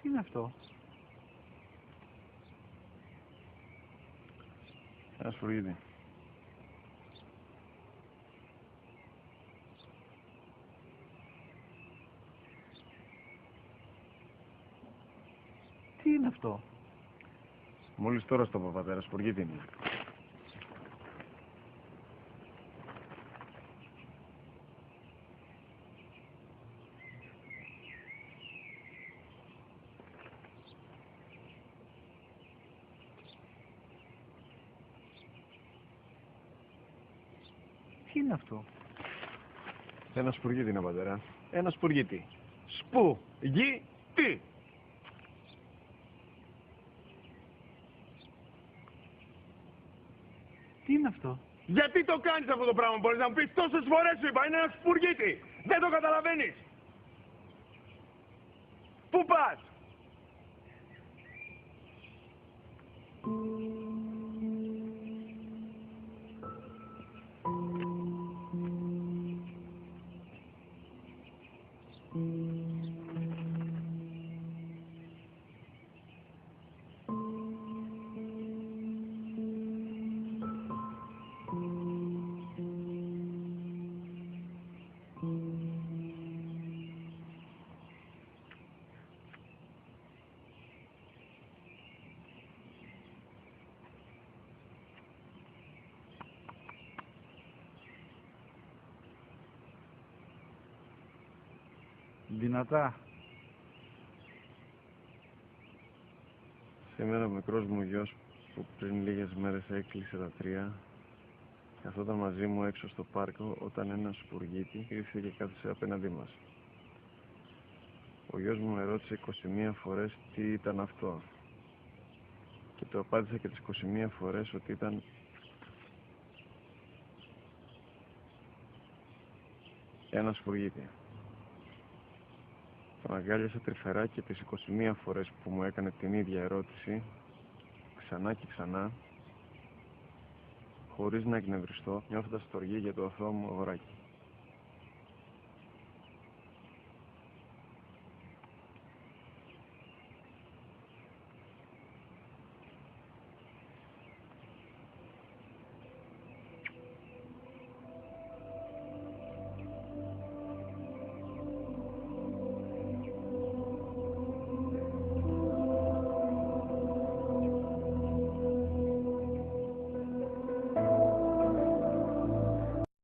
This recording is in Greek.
Τι είναι αυτό? Ένα σφουργίτη. Τι είναι αυτό? Μόλις τώρα στο είπα, πατέρα, σφουργίτη είναι. Τι είναι αυτό? Ένα σφουργίτη είναι, πατέρα. Ένα σφουργίτη. Σπου-γι-τι. Τι είναι αυτό? Γιατί το κάνεις αυτό το πράγμα, μπορείς να μου πεις? Τόσες φορές σου είπα, είναι ένα σπουργίτη. Δεν το καταλαβαίνεις. Πού πας? Δυνατά. Σήμερα ο μικρός μου γιος που πριν λίγες μέρες έκλεισε τα 3 καθόταν μαζί μου έξω στο πάρκο όταν ένα σφουργίτη ήρθε και κάθισε απέναντί μας. Ο γιος μου με ρώτησε 21 φορές τι ήταν αυτό και του απάντησα και τις 21 φορές ότι ήταν ένα σφουργίτη. Τον αγκάλιασα τρυφερά και τις 21 φορές που μου έκανε την ίδια ερώτηση, ξανά και ξανά, χωρίς να εκνευριστώ, νιώθοντας στοργή για το αθώο μου αγοράκι.